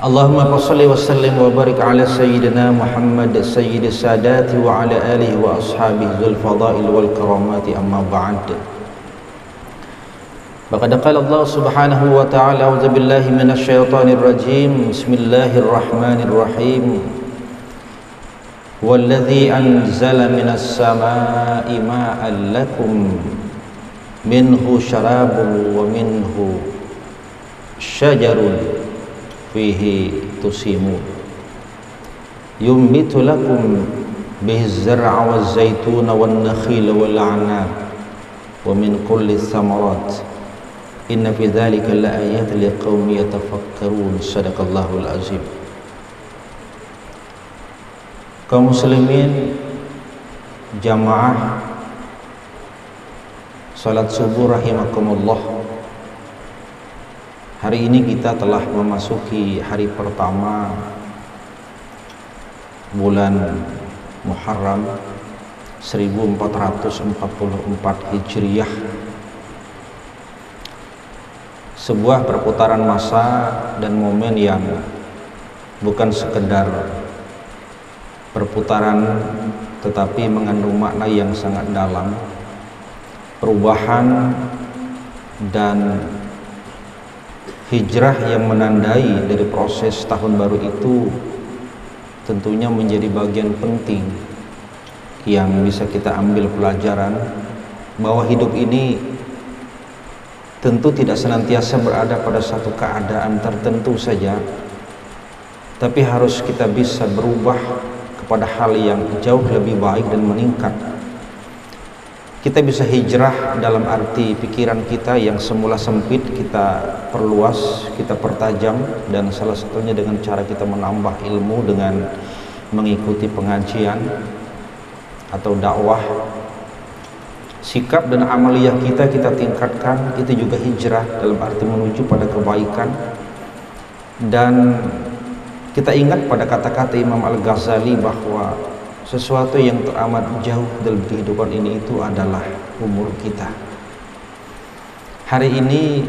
Allahumma salli wa sallim wa barik ala sayyidina Muhammad sayyidis sadati wa ala alihi wa ashabihi dzul fadail wal karamati amma ba'd. Faqad qala Allah subhanahu wa ta'ala a'udzu billahi minasy syaithanir rajim. Bismillahirrahmanirrahim. Walladzi anzala minas samaa'i ma'an lakum minhu syarabun wa minhu syajarun fihi tusimun yumbitu lakum bihi zar'a waz zaituna wan nakhila wal a'nab wa min kulli thamarat inna fi dhalika la ayatin liqaumin yatafakkarun. Shadaqallahul azim. Kaum muslimin jamaah salat subuh rahimakumullah. Hari ini kita telah memasuki hari pertama bulan Muharram 1444 Hijriah. Sebuah perputaran masa dan momen yang bukan sekedar perputaran tetapi mengandung makna yang sangat dalam, perubahan dan hijrah yang menandai dari proses tahun baru itu tentunya menjadi bagian penting yang bisa kita ambil pelajaran bahwa hidup ini tentu tidak senantiasa berada pada satu keadaan tertentu saja, tapi harus kita bisa berubah kepada hal yang jauh lebih baik dan meningkat. Kita bisa hijrah dalam arti pikiran kita yang semula sempit kita perluas, kita pertajam, dan salah satunya dengan cara kita menambah ilmu dengan mengikuti pengajian atau dakwah. Sikap dan amaliyah kita tingkatkan, itu juga hijrah dalam arti menuju pada kebaikan. Dan kita ingat pada kata-kata Imam Al-Ghazali bahwa sesuatu yang teramat jauh dalam kehidupan ini itu adalah umur kita. Hari ini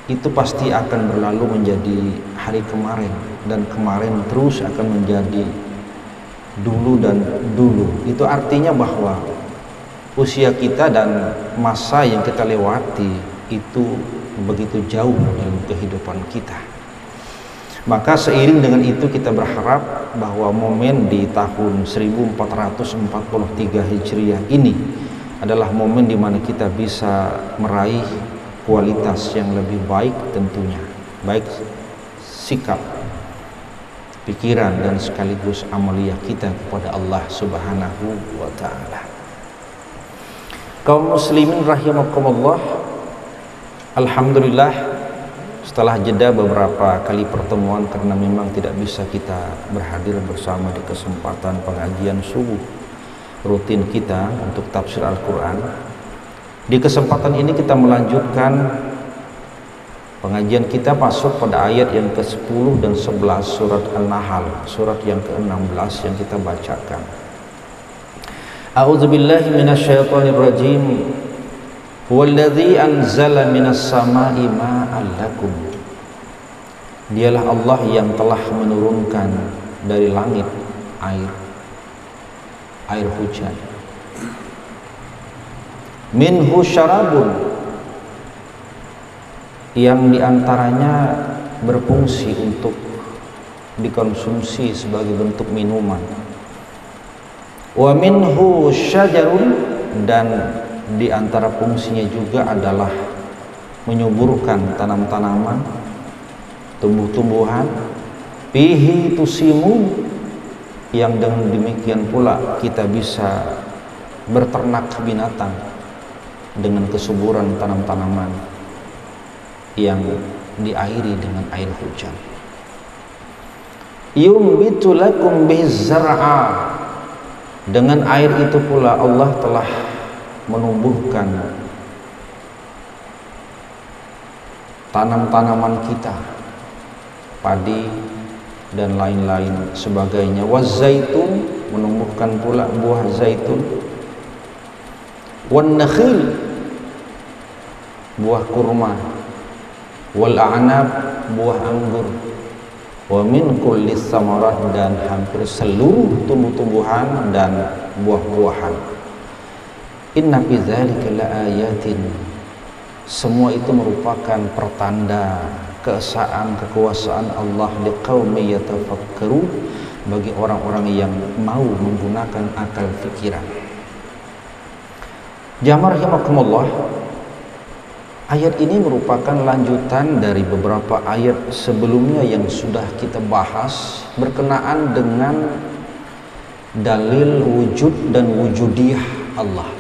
itu pasti akan berlalu menjadi hari kemarin, dan kemarin terus akan menjadi dulu dan dulu. Itu artinya bahwa usia kita dan masa yang kita lewati itu begitu jauh dalam kehidupan kita. Maka seiring dengan itu kita berharap bahwa momen di tahun 1443 Hijriah ini adalah momen di mana kita bisa meraih kualitas yang lebih baik tentunya, baik sikap, pikiran, dan sekaligus amaliyah kita kepada Allah Subhanahu wa ta'ala. Kaum muslimin rahimakumullah, alhamdulillah setelah jeda beberapa kali pertemuan karena memang tidak bisa kita berhadir bersama di kesempatan pengajian subuh rutin kita untuk tafsir Al-Quran, di kesempatan ini kita melanjutkan pengajian kita masuk pada ayat yang ke-10 dan 11 surat An-Nahl, surat yang ke-16 yang kita bacakan. A'udzubillahi minasyaitonirrajim. Walladzi anzala minas samaa'i ma'an lakum. Dialah Allah yang telah menurunkan dari langit air hujan. Minhu syarabun, yang diantaranya berfungsi untuk dikonsumsi sebagai bentuk minuman. Wa minhu syajarun, dan di antara fungsinya juga adalah menyuburkan tanam-tanaman, tumbuh-tumbuhan. Fihi tusimun, yang dengan demikian pula kita bisa berternak binatang dengan kesuburan tanam-tanaman yang diairi dengan air hujan. Yumbitu lakum bihiz zar'a, dengan air itu pula Allah telah menumbuhkan tanam-tanaman kita, padi dan lain-lain sebagainya. Wazaitun, menumbuhkan pula buah zaitun. Wan nakhil, buah kurma. Wal a'nab, buah anggur. wa min kulli samarat, dan hampir seluruh tumbuh-tumbuhan dan buah-buahan. Inna fi dzalika laayatin, semua itu merupakan pertanda keesaan kekuasaan Allah liqaumi yatafakkaru, bagi orang-orang yang mau menggunakan akal pikiran. Jamaah rahimakumullah, ayat ini merupakan lanjutan dari beberapa ayat sebelumnya yang sudah kita bahas berkenaan dengan dalil wujud dan wujudiyah Allah.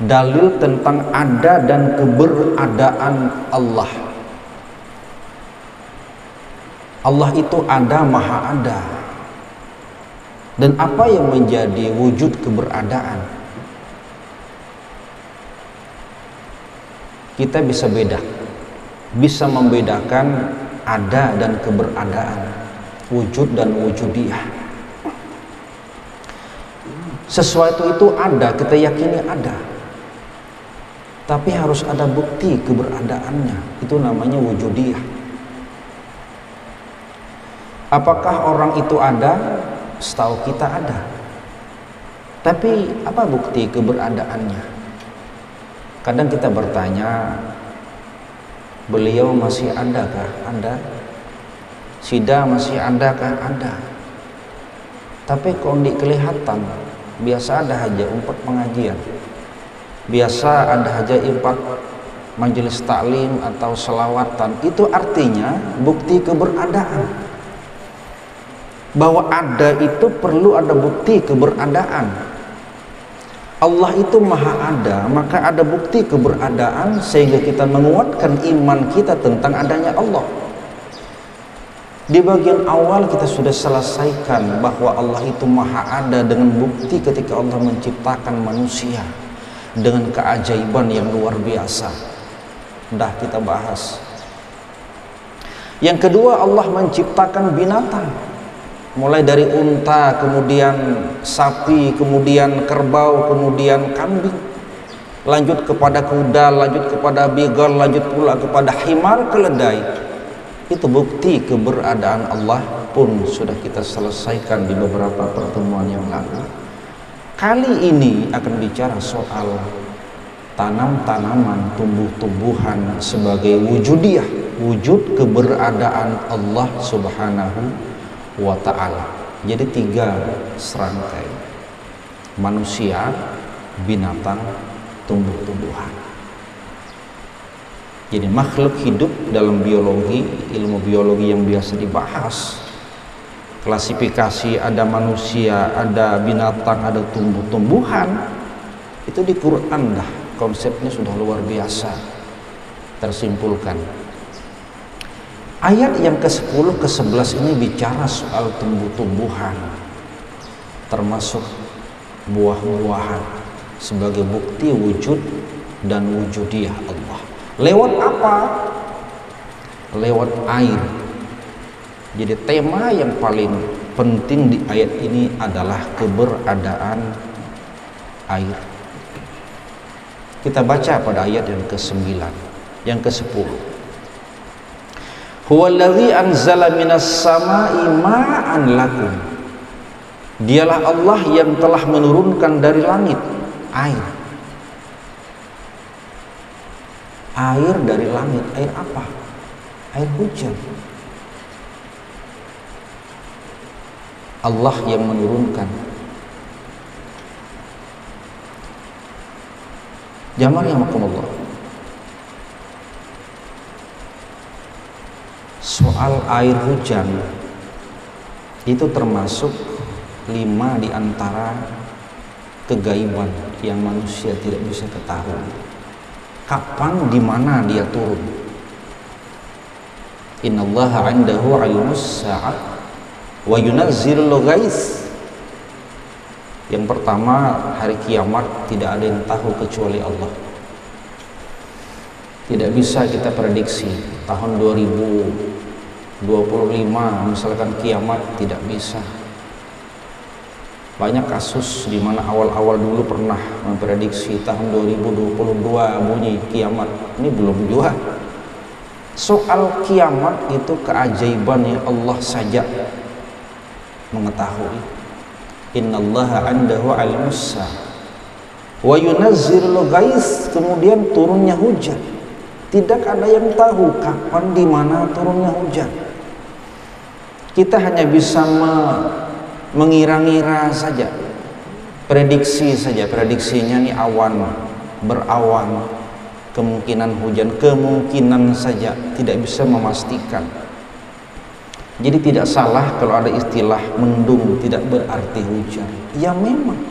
Dalil tentang ada dan keberadaan Allah. Allah itu ada, maha ada. Dan apa yang menjadi wujud keberadaan? Kita bisa membedakan ada dan keberadaan, wujud dan wujudiyah. Sesuatu itu ada, kita yakini ada, tapi harus ada bukti keberadaannya, itu namanya wujudiyah. Apakah orang itu ada? Setahu kita ada, tapi apa bukti keberadaannya? Kadang kita bertanya, beliau masih adakah? Ada. Sida masih adakah? Ada. Tapi kalau kelihatan, biasa ada aja umpat pengajian, biasa ada aja impat majelis taklim atau selawatan. Itu artinya bukti keberadaan. Bahwa ada itu perlu ada bukti keberadaan. Allah itu maha ada, maka ada bukti keberadaan sehingga kita menguatkan iman kita tentang adanya Allah. Di bagian awal kita sudah selesaikan bahwa Allah itu maha ada dengan bukti ketika Allah menciptakan manusia dengan keajaiban yang luar biasa. Dah kita bahas. Yang kedua, Allah menciptakan binatang. Mulai dari unta, kemudian sapi, kemudian kerbau, kemudian kambing, lanjut kepada kuda, lanjut kepada begal, lanjut pula kepada himar keledai. Itu bukti keberadaan Allah pun sudah kita selesaikan di beberapa pertemuan yang lalu. Kali ini akan bicara soal tanam-tanaman, tumbuh-tumbuhan sebagai wujudiyah, wujud keberadaan Allah Subhanahu wa ta'ala. Jadi 3 serangkai: manusia, binatang, tumbuh-tumbuhan. Jadi makhluk hidup dalam biologi, ilmu biologi yang biasa dibahas, klasifikasi ada manusia, ada binatang, ada tumbuh-tumbuhan, itu di Quran dah konsepnya sudah luar biasa tersimpulkan. Ayat yang ke-10 ke-11 ini bicara soal tumbuh-tumbuhan, termasuk buah-buahan sebagai bukti wujud dan wujudiyah Allah. Lewat apa? Lewat air. Jadi tema yang paling penting di ayat ini adalah keberadaan air. Kita baca pada ayat yang ke-9, yang ke-10. Huwallazi anzala minas sama'i ma'an lakum. Dialah Allah yang telah menurunkan dari langit air. Air dari langit, air apa? Air hujan. Allah yang menurunkan. Jamaah rahimakumullah. Soal air hujan itu termasuk 5 di antara kegaiban yang manusia tidak bisa ketahui. Kapan, di mana dia turun? Innallaha 'indahu 'ilmus sa'ah wa yunazzilul ghais. Yang pertama, hari kiamat tidak ada yang tahu kecuali Allah. Tidak bisa kita prediksi tahun 2025 misalkan kiamat, tidak bisa. Banyak kasus di mana awal-awal dulu pernah memprediksi tahun 2022 bunyi kiamat. Ini belum juga. Soal kiamat itu keajaiban yang Allah saja mengetahui. Innallaha 'indahu 'ilmus sa'a wa yunazzilul ghais, kemudian turunnya hujan. Tidak ada yang tahu kapan di mana turunnya hujan. Kita hanya bisa mengira-ngira saja, prediksi saja. Prediksinya nih berawan, kemungkinan hujan, kemungkinan saja, tidak bisa memastikan. Jadi tidak salah kalau ada istilah mendung tidak berarti hujan. Ya memang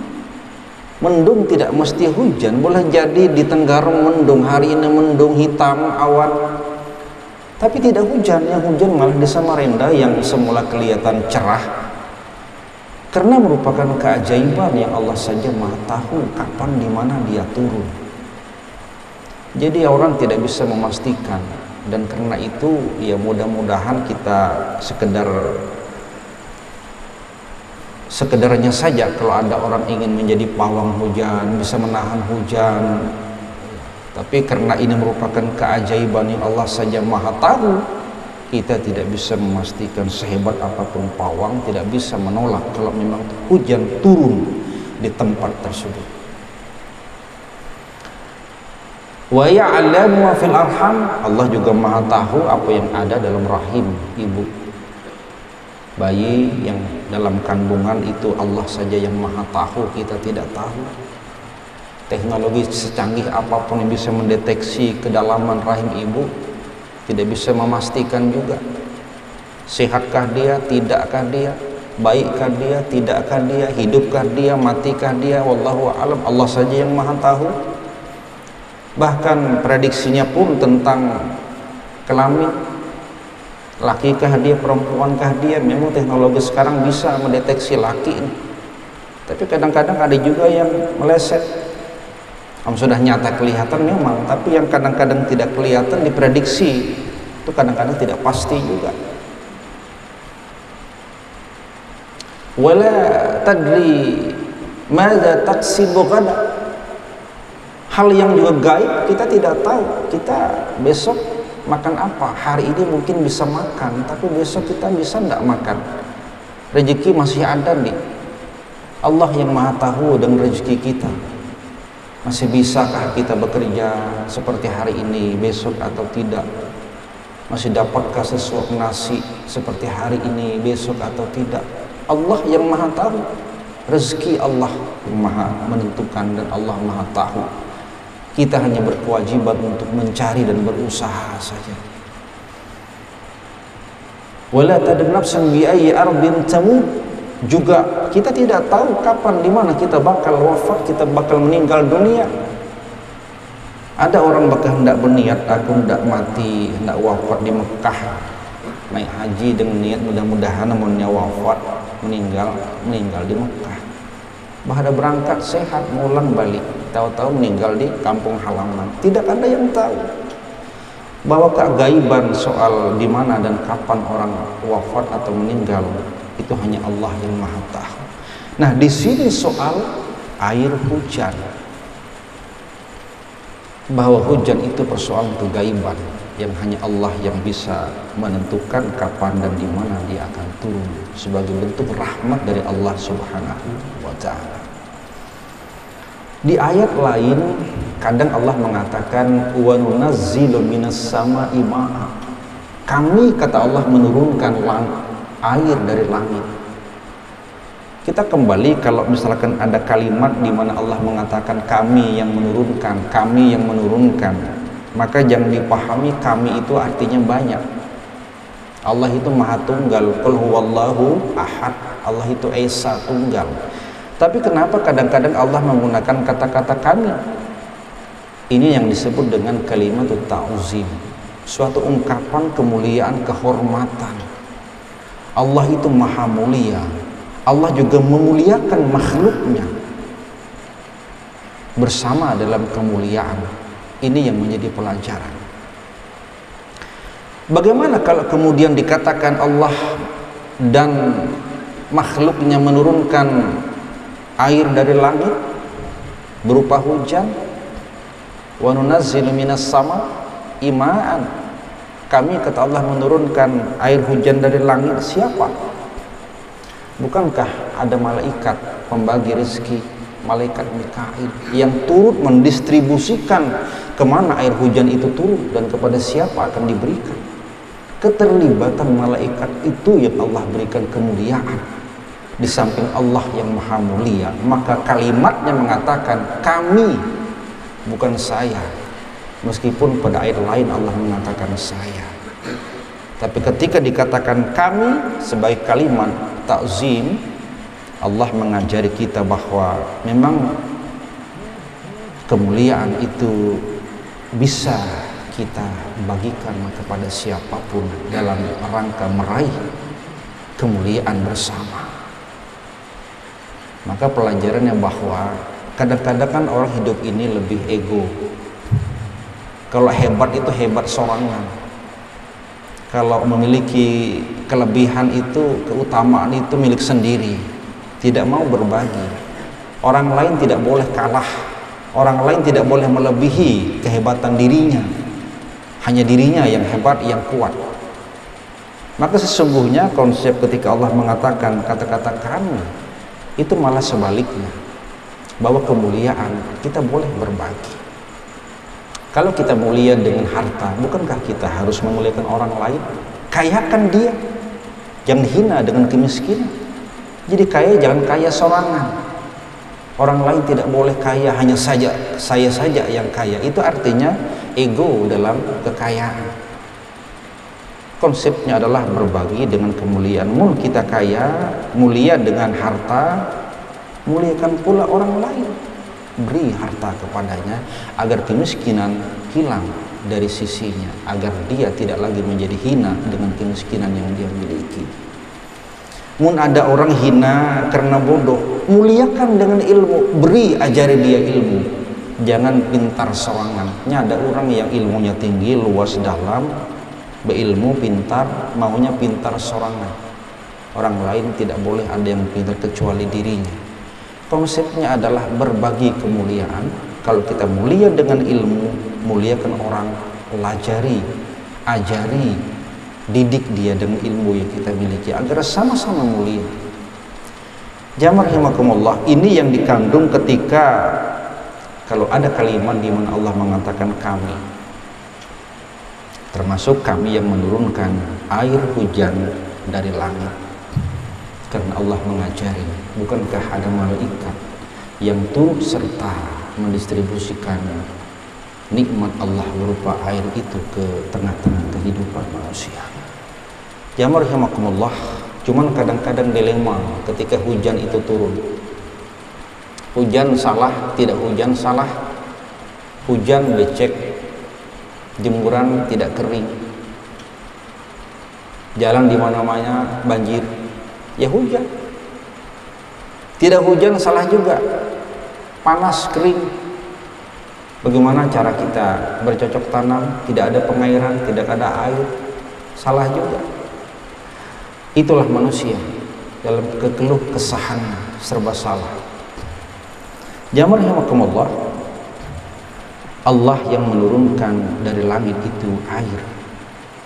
mendung tidak mesti hujan, boleh jadi di Tenggarong mendung, hari ini mendung hitam awan, tapi tidak hujan. Yang hujan malah di Samarinda yang semula kelihatan cerah, karena merupakan keajaiban yang Allah saja Maha tahu kapan di mana dia turun. Jadi orang tidak bisa memastikan, dan karena itu ya mudah-mudahan kita sekedarnya saja. Kalau ada orang ingin menjadi pawang hujan, bisa menahan hujan, tapi karena ini merupakan keajaiban yang Allah saja Maha tahu, kita tidak bisa memastikan. Sehebat apapun pawang tidak bisa menolak kalau memang hujan turun di tempat tersebut. Wa ya'lamu ma fil arham, Allah juga Maha tahu apa yang ada dalam rahim ibu. Bayi yang dalam kandungan itu Allah saja yang Maha tahu, kita tidak tahu. Teknologi secanggih apapun yang bisa mendeteksi kedalaman rahim ibu tidak bisa memastikan juga. Sehatkah dia, tidakkah dia, baikkah dia, tidakkah dia, hidupkah dia, matikah dia, wallahu a'lam. Allah saja yang Maha tahu. Bahkan prediksinya pun tentang kelamin, lakikah dia, perempuankah dia, memang teknologi sekarang bisa mendeteksi laki ini. Tapi kadang-kadang ada juga yang meleset. Sudah nyata kelihatan memang, tapi yang kadang-kadang tidak kelihatan diprediksi, itu kadang-kadang tidak pasti juga. Wala tadri madza taksibu ghada, hal yang juga gaib kita tidak tahu. Kita besok makan apa, hari ini mungkin bisa makan, tapi besok kita bisa tidak makan. Rezeki masih ada nih, Allah yang Maha tahu dengan rezeki kita. Masih bisakah kita bekerja seperti hari ini, besok atau tidak? Masih dapatkah sesuap nasi seperti hari ini, besok atau tidak? Allah yang Maha tahu. Rezeki Allah yang Maha menentukan, dan Allah Maha tahu. Kita hanya berkewajiban untuk mencari dan berusaha saja. Wala tadri nafsun bi ayyi ardin tamut, juga kita tidak tahu kapan di mana kita bakal wafat, kita bakal meninggal dunia. Ada orang bakal hendak berniat, aku hendak mati, hendak wafat di Mekah, naik haji dengan niat mudah-mudahan namunnya wafat, meninggal di Mekah. Bahada berangkat sehat, pulang balik, tahu-tahu meninggal di kampung halaman. Tidak ada yang tahu. Bahwa keajaiban soal di mana dan kapan orang wafat atau meninggal itu hanya Allah yang Maha tahu. Nah, di sini soal air hujan, bahwa hujan itu persoalan kegaiban yang hanya Allah yang bisa menentukan kapan dan di mana dia akan turun sebagai bentuk rahmat dari Allah Subhanahu wa ta'ala. Di ayat lain kadang Allah mengatakan wa nunazzilu minas sama'i ma'a, kami, kata Allah, menurunkan air dari langit. Kita kembali, kalau misalkan ada kalimat di mana Allah mengatakan kami yang menurunkan, maka jangan dipahami kami itu artinya banyak. Allah itu Maha Tunggal, qul huwallahu ahad, Allah itu Esa, tunggal. Tapi kenapa kadang-kadang Allah menggunakan kata-kata kami? Ini yang disebut dengan kalimat ta'zim, suatu ungkapan kemuliaan, kehormatan. Allah itu Maha mulia. Allah juga memuliakan makhluknya bersama dalam kemuliaan. Ini yang menjadi pelajaran. Bagaimana kalau kemudian dikatakan Allah dan makhluknya menurunkan air dari langit berupa hujan? Wa nunazzilu minas sama ima'an, Kami, kata Allah, menurunkan air hujan dari langit. Siapa? Bukankah ada malaikat pembagi rezeki, malaikat Mikail, yang turut mendistribusikan kemana air hujan itu turun dan kepada siapa akan diberikan? Keterlibatan malaikat itu yang Allah berikan kemuliaan. Di samping Allah yang maha mulia, maka kalimatnya mengatakan kami, bukan saya. Meskipun pada ayat lain Allah mengatakan saya, tapi ketika dikatakan kami sebagai kalimat ta'zim, Allah mengajari kita bahwa memang kemuliaan itu bisa kita bagikan kepada siapapun dalam rangka meraih kemuliaan bersama. Maka pelajarannya bahwa kadang-kadang kan orang hidup ini lebih ego. Kalau hebat itu hebat sorangan. Kalau memiliki kelebihan itu, keutamaan itu milik sendiri, tidak mau berbagi. Orang lain tidak boleh kalah, orang lain tidak boleh melebihi kehebatan dirinya. Hanya dirinya yang hebat, yang kuat. Maka sesungguhnya konsep ketika Allah mengatakan kata-kata kami, itu malah sebaliknya, bahwa kemuliaan kita boleh berbagi. Kalau kita mulia dengan harta, bukankah kita harus memuliakan orang lain? Kayakan dia, jangan hina dengan kemiskinan. Jadi kaya jangan kaya sorangan. Orang lain tidak boleh kaya, hanya saja saya saja yang kaya. Itu artinya ego dalam kekayaan. Konsepnya adalah berbagi dengan kemuliaan. Mun kita kaya, mulia dengan harta, muliakan pula orang lain. Beri harta kepadanya agar kemiskinan hilang dari sisinya, agar dia tidak lagi menjadi hina dengan kemiskinan yang dia miliki. Mun ada orang hina karena bodoh, muliakan dengan ilmu, beri, ajari dia ilmu. Jangan pintar sorangan. Ada orang yang ilmunya tinggi, luas, dalam, berilmu, pintar, maunya pintar sorangan. Orang lain tidak boleh ada yang pintar kecuali dirinya. Konsepnya adalah berbagi kemuliaan. Kalau kita mulia dengan ilmu, muliakan orang, pelajari, ajari, didik dia dengan ilmu yang kita miliki agar sama-sama mulia. Jamaah rahimakumullah, ini yang dikandung ketika kalau ada kalimat di mana Allah mengatakan kami, termasuk kami yang menurunkan air hujan dari langit. Karena Allah mengajari, bukankah ada malaikat yang turut serta mendistribusikan nikmat Allah berupa air itu ke tengah-tengah kehidupan manusia. Jamaah rahimakumullah, cuman kadang-kadang dilema ketika hujan itu turun. Hujan salah, tidak hujan salah. Hujan becek, jemuran tidak kering. Jalan di mana-mana banjir. Ya hujan. Tidak hujan salah juga. Panas, kering. Bagaimana cara kita bercocok tanam? Tidak ada pengairan, tidak ada air. Salah juga. Itulah manusia dalam kekeluh kesahan serba salah. Jamaah rahimakumullah, Allah yang menurunkan dari langit itu air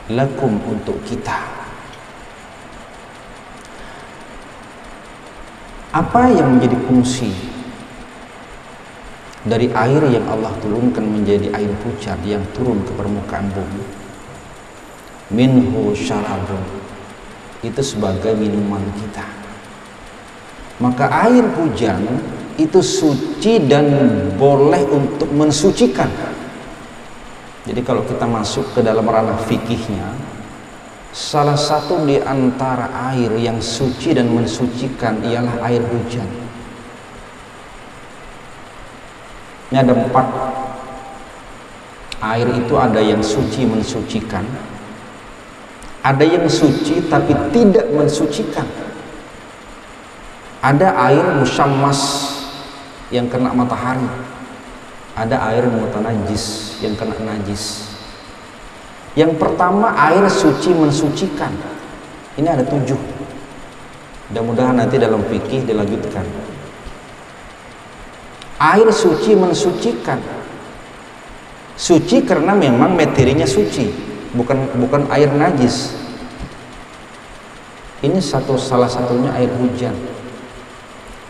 lakum, untuk kita. Apa yang menjadi fungsi dari air yang Allah turunkan menjadi air hujan yang turun ke permukaan bumi? Minhu syarabun, itu sebagai minuman kita. Maka air hujan itu suci dan boleh untuk mensucikan. Jadi kalau kita masuk ke dalam ranah fikihnya, salah satu di antara air yang suci dan mensucikan ialah air hujan. Ini ada 4. Air itu ada yang suci mensucikan, ada yang suci tapi tidak mensucikan, ada air musyammas yang kena matahari, ada air mutanajis yang kena najis. Yang pertama, air suci mensucikan. Ini ada 7. Mudah-mudahan nanti dalam fikih dilanjutkan. Air suci mensucikan. Suci karena memang materinya suci. bukan air najis. Ini salah satunya air hujan.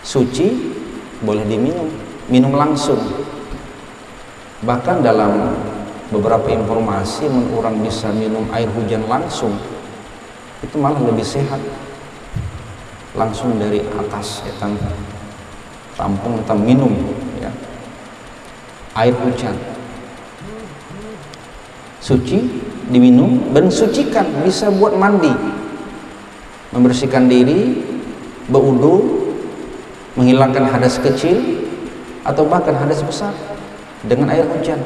Suci, boleh diminum, minum langsung. Bahkan dalam beberapa informasi, orang bisa minum air hujan langsung, itu malah lebih sehat. Langsung dari atas, ya, tampung atau minum, ya, air hujan. Suci, diminum, dan sucikan, bisa buat mandi, membersihkan diri, berwudu, menghilangkan hadas kecil atau bahkan hadas besar dengan air hujan.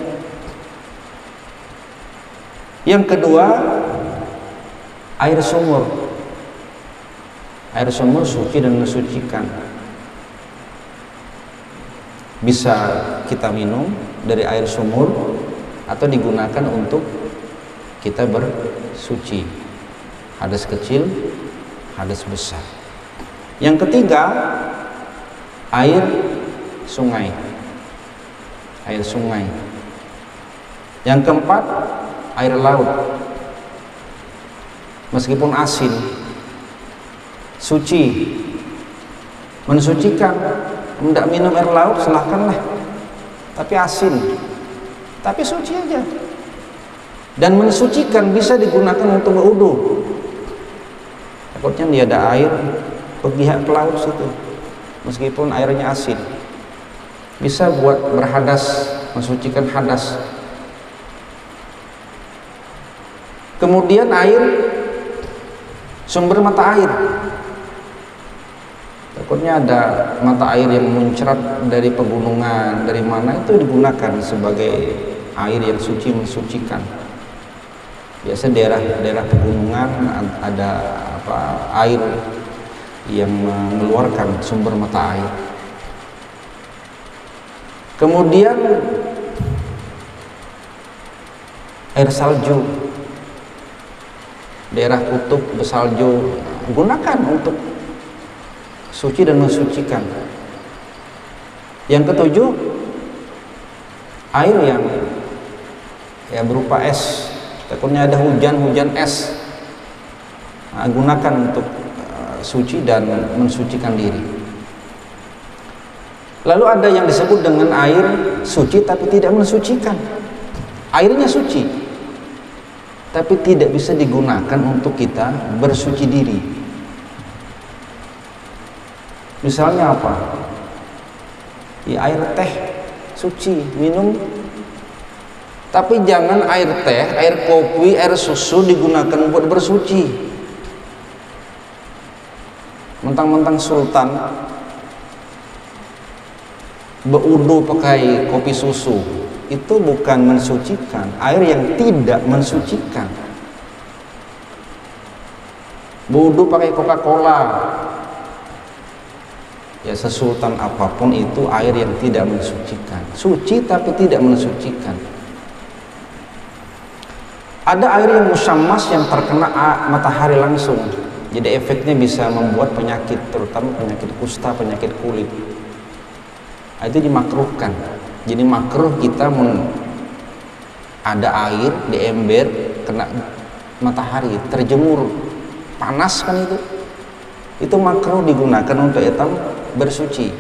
Yang kedua, air sumur. Air sumur suci dan mensucikan. Bisa kita minum dari air sumur atau digunakan untuk kita bersuci, hadas kecil, hadas besar. Yang ketiga, air sungai. Air sungai. Yang keempat, air laut. Meskipun asin, suci, mensucikan. Tidak minum air laut, silahkanlah, tapi asin, tapi suci aja. Dan mensucikan, bisa digunakan untuk berwudu. Takutnya dia ada air berpihak ke laut situ, meskipun airnya asin, bisa buat berhadas, mensucikan hadas. Kemudian air sumber mata air. Takutnya ada mata air yang muncrat dari pegunungan, dari mana, itu digunakan sebagai air yang suci, mensucikan. Biasa daerah pegunungan ada air yang mengeluarkan sumber mata air. Kemudian air salju. Daerah kutub bersalju, gunakan untuk suci dan mensucikan. Yang ketujuh, air yang berupa es. Takutnya ada hujan es, gunakan untuk suci dan mensucikan diri. Lalu ada yang disebut dengan air suci tapi tidak mensucikan. Airnya suci, tapi tidak bisa digunakan untuk kita bersuci diri. Misalnya apa? Ya, air teh suci, minum. Tapi jangan air teh, air kopi, air susu digunakan buat bersuci. Mentang-mentang sultan berwudu pakai kopi susu, itu bukan mensucikan, air yang tidak mensucikan. Wudu pakai Coca-Cola, ya sesultan apapun itu air yang tidak mensucikan. Suci tapi tidak mensucikan. Ada air yang musyammas, yang terkena matahari langsung, jadi efeknya bisa membuat penyakit, terutama penyakit kusta, penyakit kulit. Itu dimakruhkan. Jadi makruh kita ada air di ember kena matahari, terjemur, panas kan itu makruh digunakan untuk etam bersuci.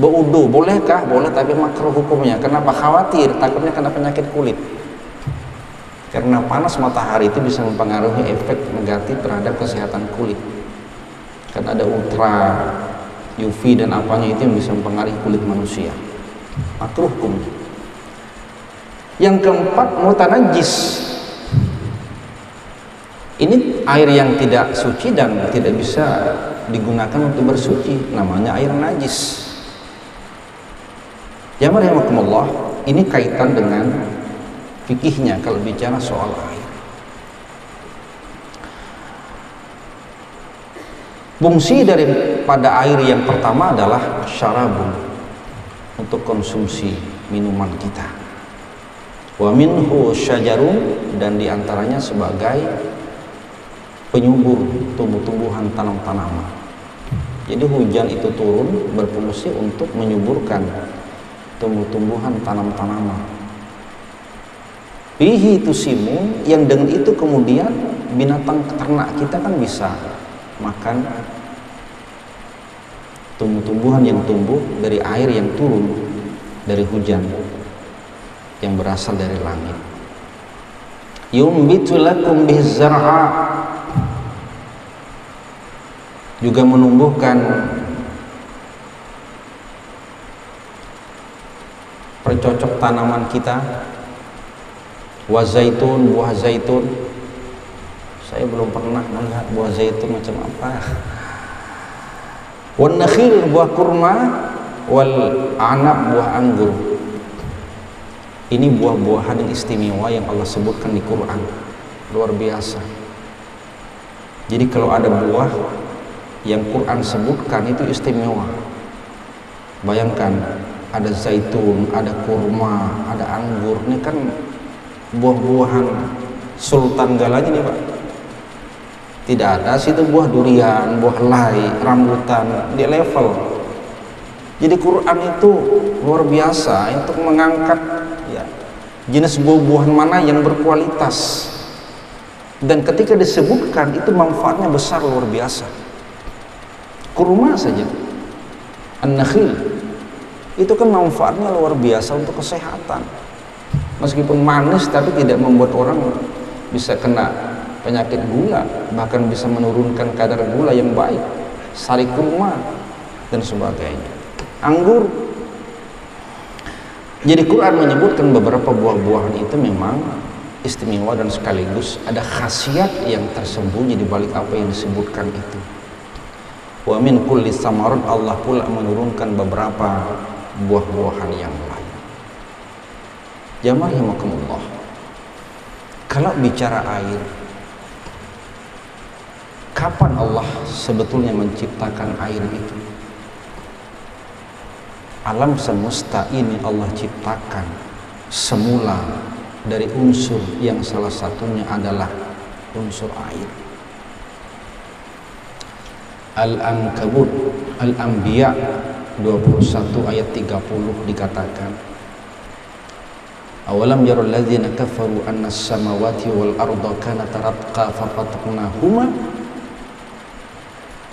Berwudu bolehkah? Boleh, tapi makruh hukumnya. Kenapa? Khawatir takutnya kena penyakit kulit. Karena panas matahari itu bisa mempengaruhi efek negatif terhadap kesehatan kulit. Kan ada ultra UV dan apanya itu yang bisa mempengaruhi kulit manusia. Makruh hukum. Yang keempat, mutanajjis. Ini air yang tidak suci dan tidak bisa digunakan untuk bersuci, namanya air najis. Ya rahimakumullah, ini kaitan dengan fikihnya kalau bicara soal air. Fungsi daripada air yang pertama adalah syarabun, untuk konsumsi minuman kita. Wa minhu syajarun, dan diantaranya sebagai penyubur tumbuh-tumbuhan, tanam-tanaman. Jadi hujan itu turun berfungsi untuk menyuburkan tumbuh-tumbuhan, tanam-tanaman. Bihi tusimun, yang dengan itu kemudian binatang ternak kita kan bisa makan tumbuh-tumbuhan yang tumbuh dari air yang turun dari hujan yang berasal dari langit. Yumbitu lakum bizar'a, juga menumbuhkan percocok tanaman kita. Wa zaitun, buah zaitun. Saya belum pernah melihat buah zaitun macam apa. Wan nakhil, buah kurma. Wal anab, buah anggur. Ini buah-buahan yang istimewa yang Allah sebutkan di Quran. Luar biasa. Jadi kalau ada buah yang Quran sebutkan itu istimewa. Bayangkan, ada zaitun, ada kurma, ada anggur. Ini kan buah-buahan sultan galanya nih Pak. Tidak ada situ buah durian, buah lai, rambutan di level. Jadi Quran itu luar biasa untuk mengangkat ya, jenis buah-buahan mana yang berkualitas, dan ketika disebutkan itu manfaatnya besar luar biasa. Kurma saja, an-nakhil, itu kan manfaatnya luar biasa untuk kesehatan. Meskipun manis tapi tidak membuat orang bisa kena penyakit gula, bahkan bisa menurunkan kadar gula yang baik. Sari kurma dan sebagainya. Anggur. Jadi Quran menyebutkan beberapa buah-buahan itu memang istimewa dan sekaligus ada khasiat yang tersembunyi di balik apa yang disebutkan itu. Wa min kulli samarat, Allah pula menurunkan beberapa buah-buahan yang lain. Jamaah rahimakumullah. Kalau bicara air, kapan Allah sebetulnya menciptakan air itu? Alam semesta ini Allah ciptakan semula dari unsur yang salah satunya adalah unsur air. Al-Ankabut, Al-Anbiya 21 ayat 30 dikatakan, awalam yarul ladzina kafaru annas samawati wal arda kanata ratqa fafataqnahuma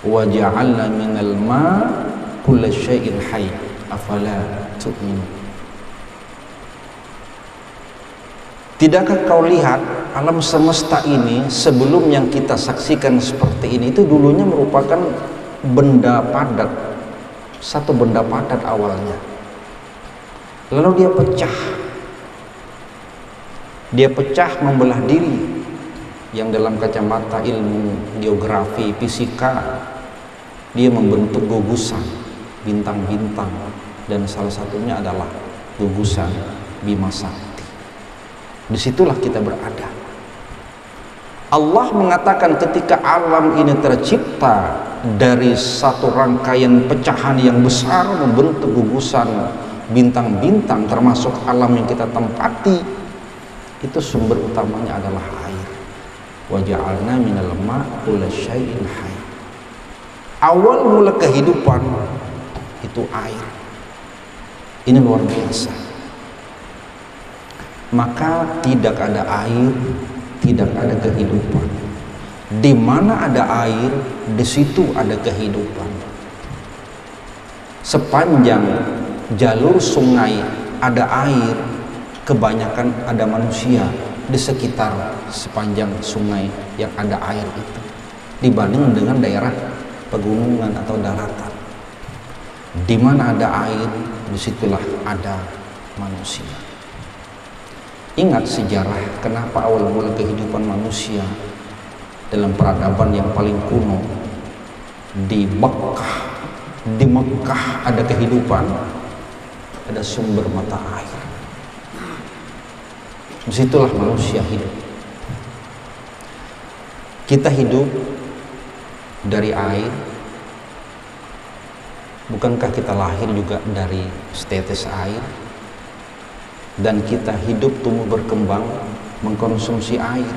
wa ja'alna minal ma' kulla syai'in hayy afala tu'minu. Tidakkah kau lihat alam semesta ini sebelum yang kita saksikan seperti ini itu dulunya merupakan benda padat, satu benda padat awalnya, lalu dia pecah membelah diri, yang dalam kacamata ilmu geografi, fisika, dia membentuk gugusan, bintang-bintang, dan salah satunya adalah gugusan Bima Sakti. Disitulah kita berada. Allah mengatakan ketika alam ini tercipta dari satu rangkaian pecahan yang besar membentuk gugusan bintang-bintang, termasuk alam yang kita tempati, itu sumber utamanya adalah air. Wa ja'alna minal ma' kulla syai'in hayy. Awal mula kehidupan itu air. Ini luar biasa. Maka tidak ada air, tidak ada kehidupan. Di mana ada air, di situ ada kehidupan. Sepanjang jalur sungai ada air, kebanyakan ada manusia di sekitar sepanjang sungai yang ada air itu, dibanding dengan daerah pegunungan atau daratan. Di mana ada air, disitulah ada manusia. Ingat sejarah kenapa awal mula kehidupan manusia dalam peradaban yang paling kuno di Mekah. Di Mekah ada kehidupan, ada sumber mata air. Disitulah manusia hidup. Kita hidup dari air. Bukankah kita lahir juga dari setetes air? Dan kita hidup, tumbuh, berkembang, mengkonsumsi air.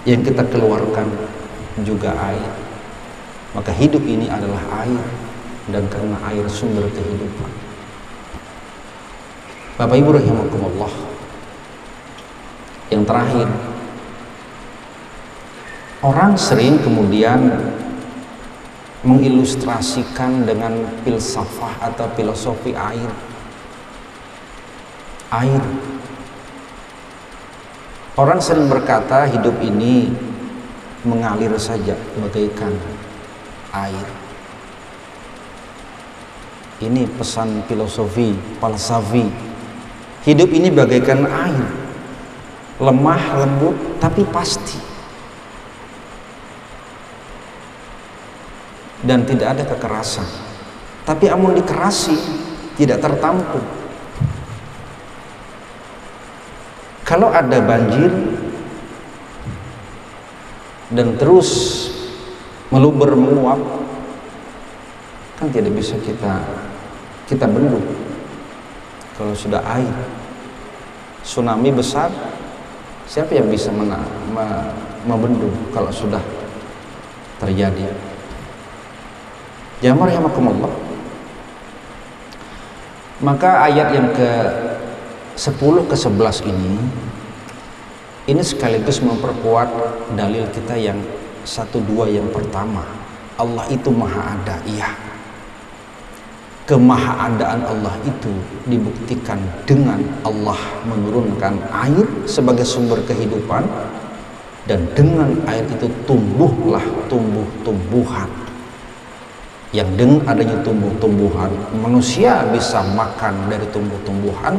Yang kita keluarkan juga air. Maka hidup ini adalah air, dan karena air sumber kehidupan. Bapak Ibu rahimakumullah, Yang terakhir, orang sering kemudian mengilustrasikan dengan filsafah atau filosofi air. Air. Orang sering berkata hidup ini mengalir saja bagaikan air. Ini pesan filosofi, falsafi. Hidup ini bagaikan air. Lemah, lembut, tapi pasti. Dan tidak ada kekerasan. Tapi amun dikerasi tidak tertampung. Kalau ada banjir dan terus meluber menguap, kan tidak bisa kita bendung. Kalau sudah air, tsunami besar, siapa yang bisa membendung kalau sudah terjadi? Jamaah rahimakumullah. Maka ayat yang ke-10 ke-11 ini sekaligus memperkuat dalil kita yang 1-2 yang pertama. Allah itu maha ada, iya. Kemahaadaan Allah itu dibuktikan dengan Allah menurunkan air sebagai sumber kehidupan, dan dengan air itu tumbuhlah tumbuh-tumbuhan. Yang dengan adanya tumbuh-tumbuhan, manusia bisa makan dari tumbuh-tumbuhan,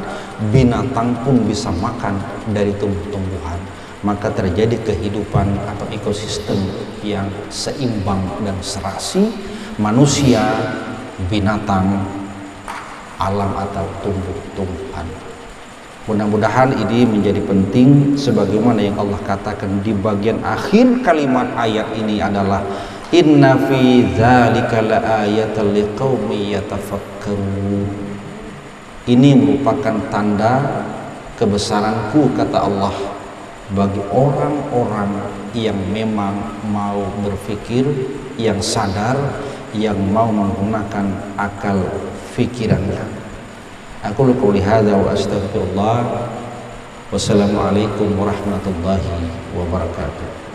binatang pun bisa makan dari tumbuh-tumbuhan. Maka terjadi kehidupan atau ekosistem yang seimbang dan serasi, manusia, binatang, alam atau tumbuh-tumbuhan. Mudah-mudahan ini menjadi penting, sebagaimana yang Allah katakan di bagian akhir kalimat ayat ini adalah inna fi dzalika laayatan liqaumin yatafakkarun. Ini merupakan tanda kebesaranku, kata Allah, bagi orang-orang yang memang mau berpikir, yang sadar, yang mau menggunakan akal fikirannya. Aku qouli hadza wa astaghfirullah. Wassalamualaikum warahmatullahi wabarakatuh.